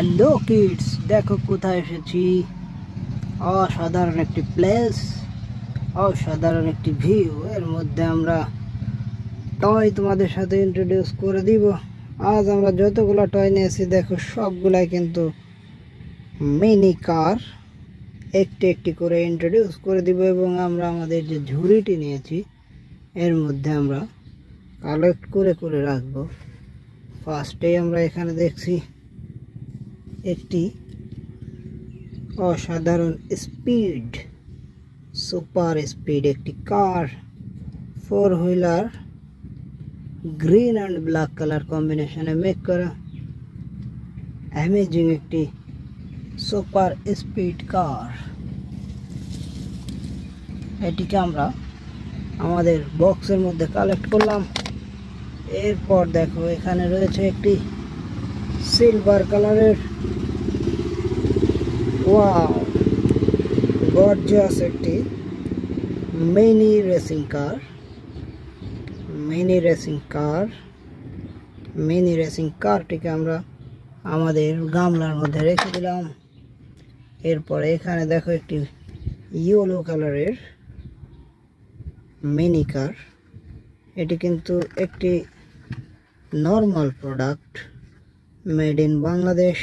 Hello kids, দেখো কোথায় এসেছি। অসাধারণ একটি প্লেস, অসাধারণ একটি ভিউ। এর মধ্যে আমরা টয় তোমাদের সাথে ইন্ট্রোডিউস করে দিব। আজ আমরা যতগুলো টয় নিয়েছি দেখো সবগুলাই কিন্তু মিনি কার। একটি একটি করে ইন্ট্রোডিউস করে দিব এবং আমরা আমাদের যে ঝুড়িটি নিয়েছি এর মধ্যে আমরা কালেক্ট করে করে রাখবো। ফার্স্টেই আমরা এখানে দেখছি একটি অসাধারণ স্পিড, সুপার স্পিড একটি কার, 4 wheeler, green and black colour কম্বিনেশনে মেক করা অ্যামেজিং একটি সুপার স্পিড কার। এটিকে আমরা আমাদের বক্সের মধ্যে কালেক্ট করলাম। এরপর দেখো এখানে রয়েছে একটি সিলভার কালারের ওয়াও গর্জিয়াস একটি mini racing car. Mini racing কারটিকে আমরা আমাদের গামলার মধ্যে রেখে দিলাম। এরপরে এখানে দেখো একটি ইয়েলো কালারের মিনি কার। এটি কিন্তু একটি normal product, made in Bangladesh.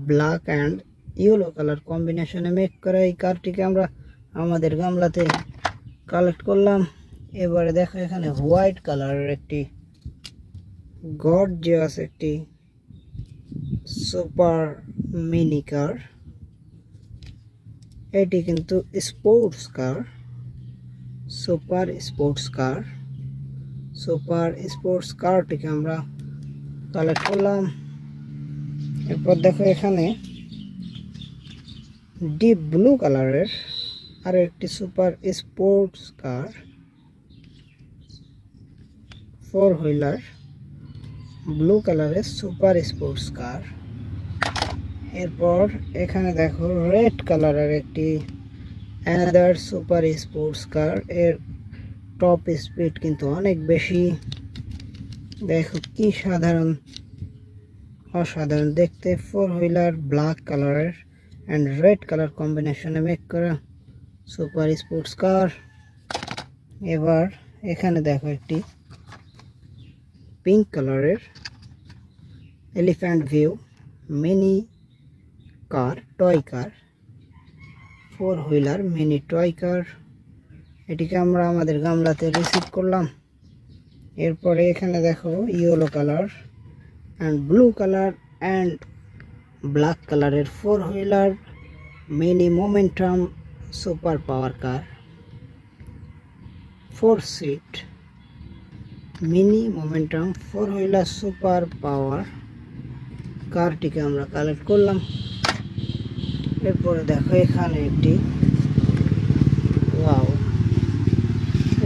Black and yellow colour কম্বিনেশনে মেক করা এই কারটিকে আমরা আমাদের গামলাতে কালেক্ট করলাম। এবারে দেখো এখানে হোয়াইট কালারের একটি গর্জিয়াস একটি সুপার মিনি কার। এটি কিন্তু স্পোর্টস কার, সুপার স্পোর্টস কারটিকে আমরা কালেক্ট করলাম। এরপর দেখো এখানে ডিপ ব্লু কালারের আর একটি সুপার স্পোর্টস কার, 4 হুইলার, ব্লু কালারের সুপার স্পোর্টস কার। এরপর এখানে দেখো রেড কালারের একটি অ্যানাদার সুপার স্পোর্টস কার। এর টপ স্পিড কিন্তু অনেক বেশি। দেখো কি অসাধারণ দেখতে, 4 হুইলার, ব্ল্যাক কালারের অ্যান্ড রেড কালার কম্বিনেশনে মেক করা সুপার স্পোর্টস কার। এবার এখানে দেখো একটি পিঙ্ক কালারের elephant view mini car, toy car, 4 wheeler mini toy car. এটিকে আমরা আমাদের গামলাতে রিসিভ করলাম। এরপরে এখানে দেখো yellow colour and blue colour and black কালারের 4 wheeler mini momentum super power car, 4 seat mini momentum 4 wheeler super power কারটিকে আমরা কালেক্ট করলাম। এরপরে দেখো এখানে একটি ওয়াও,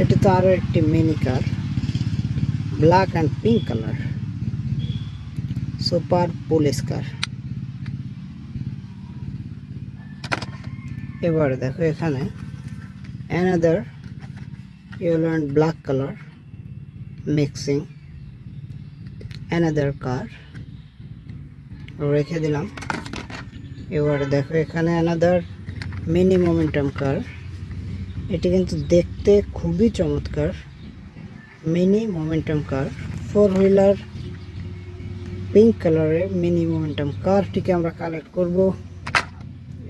এটি তো আরও একটি mini car, black and pink colour super police car. এবারে দেখো এখানে another yellow and black colour mixing another car, রেখে দিলাম। এবারে দেখো এখানে অ্যানাদার মিনি মোমেন্টাম কার। এটি কিন্তু দেখতে খুবই চমৎকার mini momentum car, 4 wheeler pink কালারের মিনি মোমেন্টাম কারটিকে আমরা কালেক্ট করব।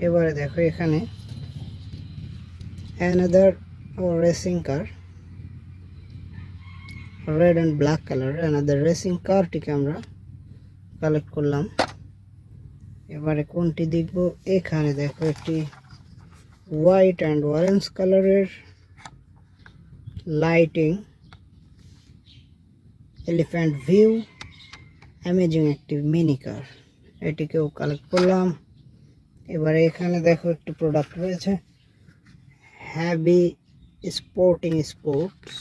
এবারে দেখো এখানে another racing car, red and black colour another racing কারটিকে আমরা কালেক্ট করলাম। এবারে কোনটি দেখব, এখানে দেখো একটি হোয়াইট অ্যান্ড অরেঞ্জ কালারের লাইটিং এলিফ্যান্ট ভিউ অ্যামেজিং একটি মিনি কার। এটিকেও কালেক্ট করলাম। এবারে এখানে দেখো একটি প্রোডাক্ট রয়েছে heavy sports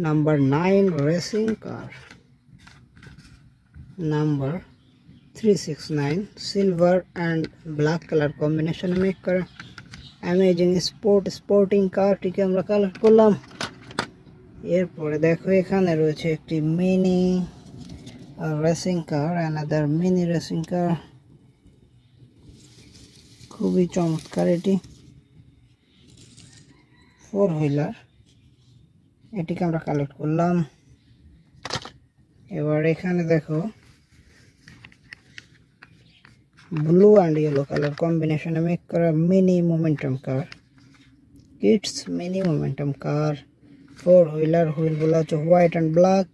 number 9 racing car, number 369 silver and black colour কম্বিনেশনে মেক করা অ্যামেজিং স্পোর্টিং কারটিকে আমরা কালেক্ট করলাম। এরপরে দেখো এখানে রয়েছে একটি মিনি রেসিং কার, অ্যানাদার মিনি রেসিং কার, খুবই চমৎকার। এটি 4 হুইলার, এটিকে আমরা কালেক্ট করলাম। এবার এখানে দেখো ব্লু অ্যান্ড ইয়েলো কালার কম্বিনেশনে মেক করা মিনি মোমেন্টাম কার, kids mini momentum car, 4 wheeler, হুইলগুলো হচ্ছে হোয়াইট অ্যান্ড ব্ল্যাক।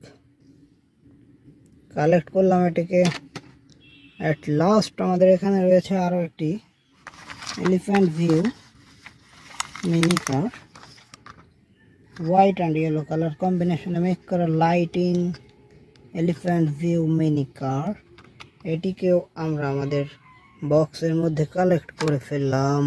কালেক্ট করলাম এটিকে। অ্যাট লাস্ট আমাদের এখানে রয়েছে আরও একটি elephant view mini car, white and yellow colour কম্বিনেশনে মেক করা lighting elephant view mini car. এটিকেও আমরা আমাদের বক্সের মধ্যে কালেক্ট করে ফেললাম।